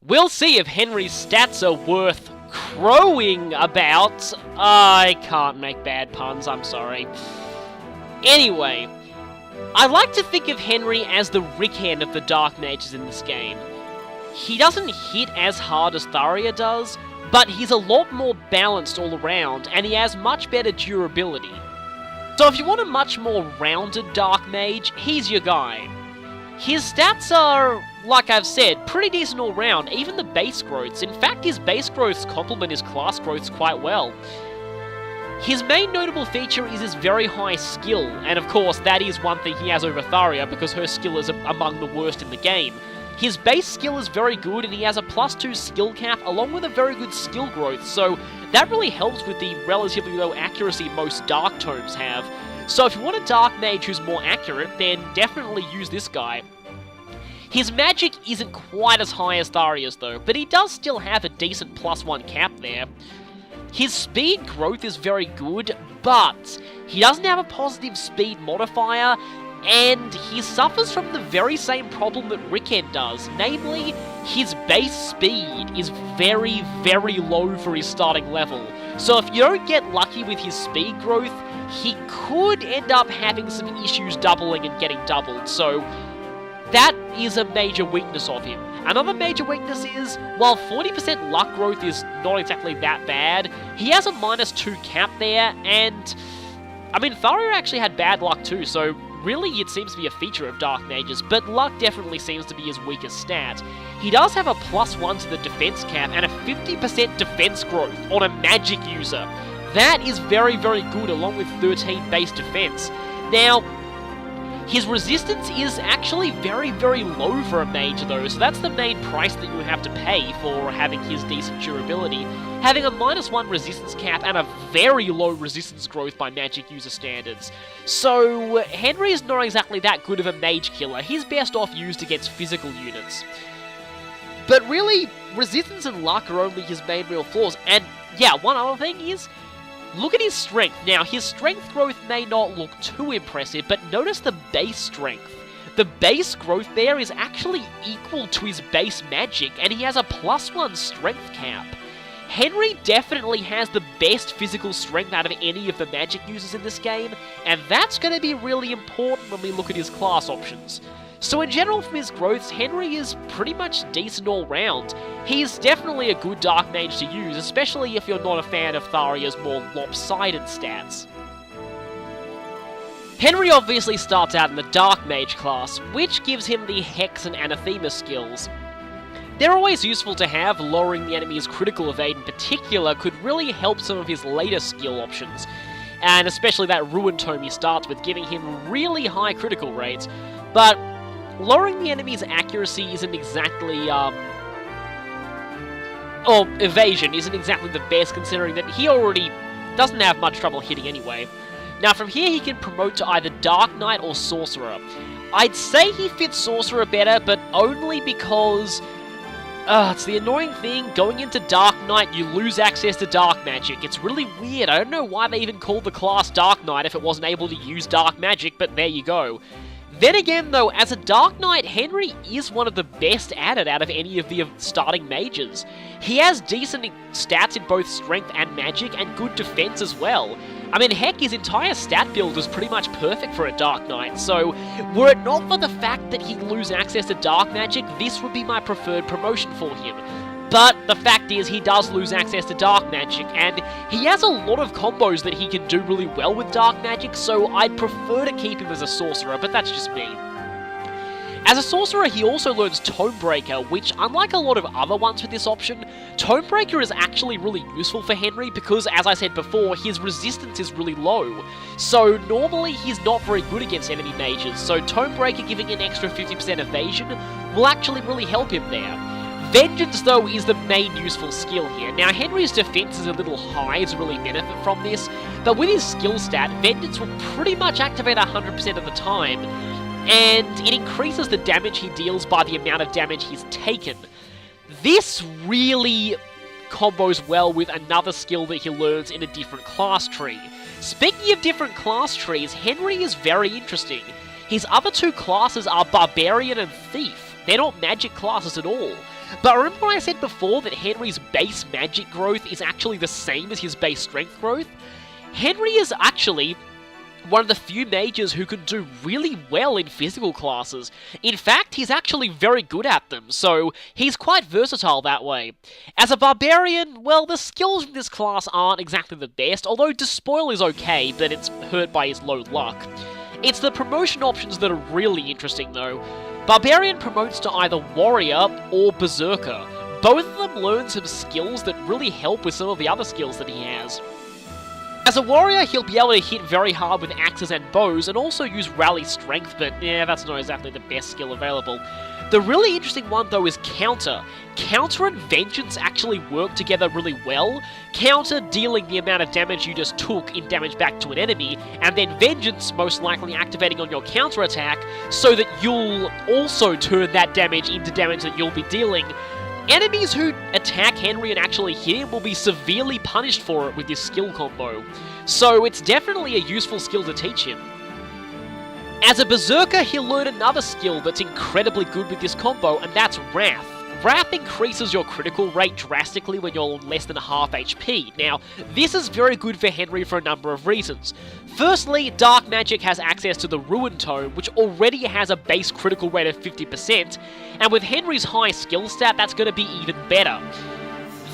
We'll see if Henry's stats are worth crowing about. I can't make bad puns, I'm sorry. Anyway, I like to think of Henry as the Rickhen of the Dark Mages in this game. He doesn't hit as hard as Tharia does, but he's a lot more balanced all around, and he has much better durability. So if you want a much more rounded Dark Mage, he's your guy. His stats are, like I've said, pretty decent all round, even the base growths. In fact, his base growths complement his class growths quite well. His main notable feature is his very high skill, and of course that is one thing he has over Tharia because her skill is among the worst in the game. His base skill is very good, and he has a +2 skill cap along with a very good skill growth, so that really helps with the relatively low accuracy most Dark Tomes have. So if you want a Dark Mage who's more accurate, then definitely use this guy. His magic isn't quite as high as Tharia's though, but he does still have a decent +1 cap there. His speed growth is very good, but he doesn't have a positive speed modifier, and he suffers from the very same problem that Rickhen does, namely, his base speed is very, very low for his starting level. So if you don't get lucky with his speed growth, he could end up having some issues doubling and getting doubled, so that is a major weakness of him. Another major weakness is, while 40% luck growth is not exactly that bad, he has a -2 cap there, and I mean, Tharia actually had bad luck too, so really it seems to be a feature of Dark Mages, but luck definitely seems to be his weakest stat. He does have a +1 to the defense cap and a 50% defense growth on a magic user. That is very, very good, along with 13 base defense. Now, his resistance is actually very, very low for a mage though, so that's the main price that you would have to pay for having his decent durability. Having a -1 resistance cap and a very low resistance growth by magic user standards. So, Henry is not exactly that good of a mage killer. He's best off used against physical units. But really, resistance and luck are only his main real flaws, and yeah, one other thing is, look at his strength. Now, his strength growth may not look too impressive, but notice the base strength. The base growth there is actually equal to his base magic, and he has a +1 strength cap. Henry definitely has the best physical strength out of any of the magic users in this game, and that's going to be really important when we look at his class options. So in general from his growths, Henry is pretty much decent all round. He's definitely a good Dark Mage to use, especially if you're not a fan of Tharia's more lopsided stats. Henry obviously starts out in the Dark Mage class, which gives him the Hex and Anathema skills. They're always useful to have. Lowering the enemy's critical evade in particular could really help some of his later skill options, and especially that Ruin Tome he starts with, giving him really high critical rates. But lowering the enemy's accuracy isn't exactly, or evasion isn't exactly the best, considering that he already doesn't have much trouble hitting anyway. Now from here he can promote to either Dark Knight or Sorcerer. I'd say he fits Sorcerer better, but only because it's the annoying thing, going into Dark Knight, you lose access to Dark Magic. It's really weird. I don't know why they even called the class Dark Knight if it wasn't able to use Dark Magic, but there you go. Then again though, as a Dark Knight, Henry is one of the best at it out of any of the starting mages. He has decent stats in both strength and magic, and good defense as well. I mean, heck, his entire stat build is pretty much perfect for a Dark Knight, so were it not for the fact that he'd lose access to Dark Magic, this would be my preferred promotion for him. But the fact is, he does lose access to Dark Magic, and he has a lot of combos that he can do really well with Dark Magic, so I'd prefer to keep him as a Sorcerer, but that's just me. As a Sorcerer, he also learns Tomebreaker, which, unlike a lot of other ones with this option, Tomebreaker is actually really useful for Henry because, as I said before, his resistance is really low. So normally he's not very good against enemy mages, so Tomebreaker giving an extra 50% evasion will actually really help him there. Vengeance, though, is the main useful skill here. Now, Henry's defense is a little high to really benefit from this, but with his skill stat, Vengeance will pretty much activate 100% of the time, and it increases the damage he deals by the amount of damage he's taken. This really combos well with another skill that he learns in a different class tree. Speaking of different class trees, Henry is very interesting. His other two classes are Barbarian and Thief. They're not magic classes at all. but remember when I said before that Henry's base magic growth is actually the same as his base strength growth? Henry is actually one of the few mages who can do really well in physical classes. In fact, he's actually very good at them, so he's quite versatile that way. As a barbarian, well, the skills in this class aren't exactly the best, although Despoil is okay, but it's hurt by his low luck. It's the promotion options that are really interesting though. Barbarian promotes to either Warrior or Berserker. Both of them learn some skills that really help with some of the other skills that he has. As a warrior, he'll be able to hit very hard with axes and bows, and also use rally strength, but yeah, that's not exactly the best skill available. The really interesting one, though, is Counter. Counter and Vengeance actually work together really well. Counter dealing the amount of damage you just took in damage back to an enemy, and then Vengeance most likely activating on your counter attack, so that you'll also turn that damage into damage that you'll be dealing. Enemies who attack Henry and actually hit him will be severely punished for it with this skill combo, so it's definitely a useful skill to teach him. As a Berserker, he'll learn another skill that's incredibly good with this combo, and that's Wrath. Wrath increases your critical rate drastically when you're less than half HP. Now, this is very good for Henry for a number of reasons. Firstly, Dark Magic has access to the Ruin Tome, which already has a base critical rate of 50%, and with Henry's high skill stat, that's going to be even better.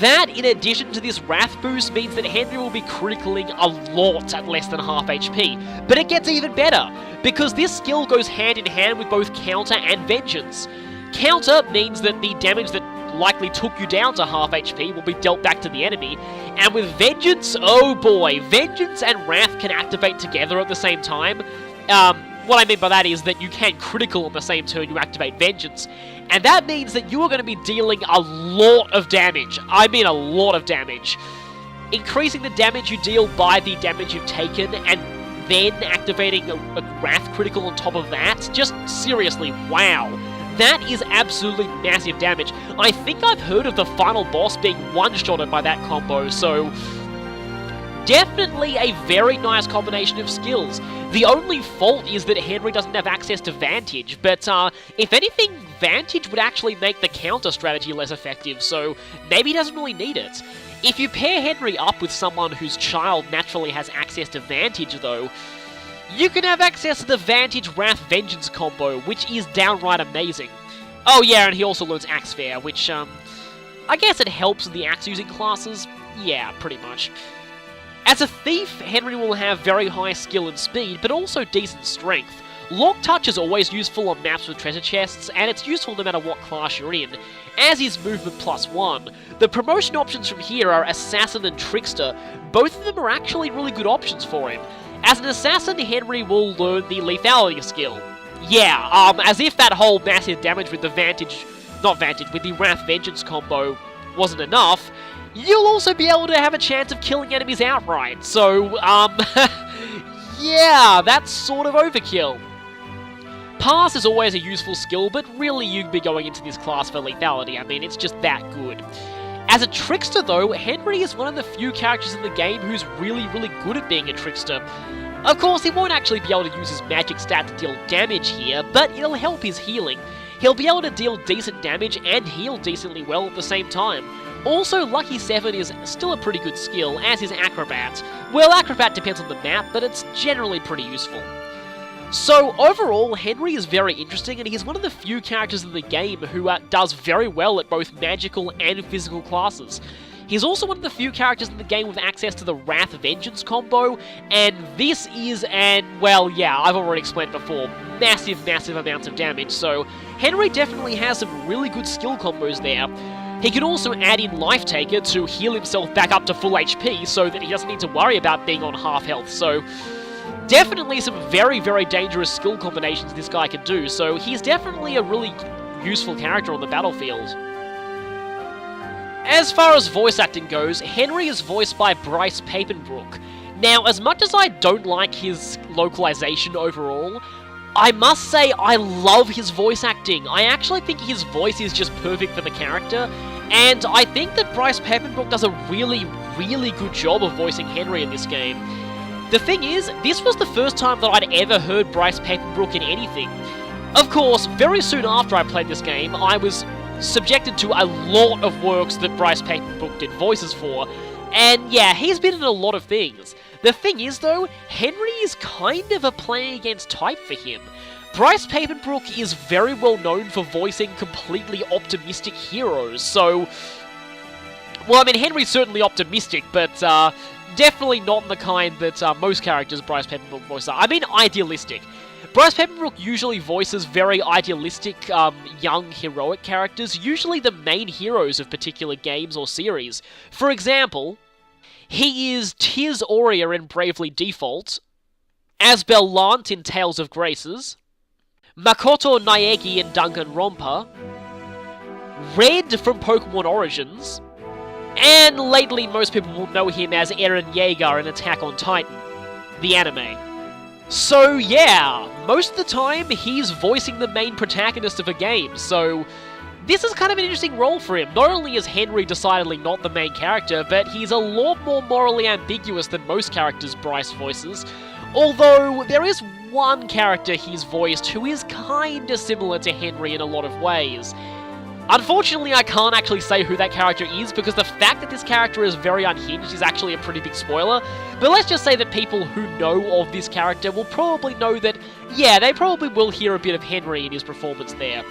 That, in addition to this Wrath boost, means that Henry will be criticalling a lot at less than half HP. But it gets even better, because this skill goes hand in hand with both Counter and Vengeance. Counter means that the damage that likely took you down to half HP will be dealt back to the enemy, and with Vengeance, oh boy, Vengeance and Wrath can activate together at the same time. What I mean by that is that you can critical on the same turn you activate Vengeance, and that means that you are going to be dealing a lot of damage. I mean a lot of damage. Increasing the damage you deal by the damage you've taken, and then activating a Wrath critical on top of that, just seriously, wow. That is absolutely massive damage. I think I've heard of the final boss being one-shotted by that combo, so definitely a very nice combination of skills. The only fault is that Henry doesn't have access to Vantage, but if anything, Vantage would actually make the counter strategy less effective, so maybe he doesn't really need it. If you pair Henry up with someone whose child naturally has access to Vantage, though, you can have access to the Vantage Wrath Vengeance combo, which is downright amazing. Oh yeah, and he also learns Axe Fair, which, I guess it helps in the axe-using classes. Yeah, pretty much. As a thief, Henry will have very high skill and speed, but also decent strength. Lock Touch is always useful on maps with treasure chests, and it's useful no matter what class you're in, as is Movement +1. The promotion options from here are Assassin and Trickster. Both of them are actually really good options for him. As an assassin, Henry will learn the lethality skill. Yeah, as if that whole massive damage with the with the Wrath Vengeance combo wasn't enough, you'll also be able to have a chance of killing enemies outright, so, yeah, that's sort of overkill. Pass is always a useful skill, but really you'd be going into this class for lethality. I mean, it's just that good. As a trickster, though, Henry is one of the few characters in the game who's really good at being a trickster. Of course, he won't actually be able to use his magic stat to deal damage here, but it'll help his healing. He'll be able to deal decent damage and heal decently well at the same time. Also, Lucky 7 is still a pretty good skill, as is Acrobat. Well, Acrobat depends on the map, but it's generally pretty useful. So, overall, Henry is very interesting, and he's one of the few characters in the game who does very well at both magical and physical classes. He's also one of the few characters in the game with access to the Wrath Vengeance combo, and this is well, yeah, I've already explained before, massive amounts of damage, so Henry definitely has some really good skill combos there. He can also add in Life Taker to heal himself back up to full HP, so that he doesn't need to worry about being on half health, so definitely some very dangerous skill combinations this guy can do, so he's definitely a really useful character on the battlefield. As far as voice acting goes, Henry is voiced by Bryce Papenbrook. Now, as much as I don't like his localization overall, I must say I love his voice acting. I actually think his voice is just perfect for the character, and I think that Bryce Papenbrook does a really good job of voicing Henry in this game. The thing is, this was the first time that I'd ever heard Bryce Papenbrook in anything. Of course, very soon after I played this game, I was subjected to a lot of works that Bryce Papenbrook did voices for, and yeah, he's been in a lot of things. The thing is though, Henry is kind of a play against type for him. Bryce Papenbrook is very well known for voicing completely optimistic heroes, so... Well, I mean, Henry's certainly optimistic, but definitely not the kind that most characters Bryce Papenbrook voices are. I mean, idealistic. Bryce Papenbrook usually voices very idealistic, young, heroic characters, usually the main heroes of particular games or series. For example, he is Tiz Aurea in Bravely Default, Asbel Lant in Tales of Graces, Makoto Naegi in Danganronpa, Red from Pokemon Origins, and lately most people will know him as Eren Yeager in Attack on Titan, the anime. So yeah, most of the time he's voicing the main protagonist of a game, so this is kind of an interesting role for him. Not only is Henry decidedly not the main character, but he's a lot more morally ambiguous than most characters Bryce voices, although there is one character he's voiced who is kinda similar to Henry in a lot of ways. Unfortunately, I can't actually say who that character is, because the fact that this character is very unhinged is actually a pretty big spoiler, but let's just say that people who know of this character will probably know that, yeah, they probably will hear a bit of Henry in his performance there.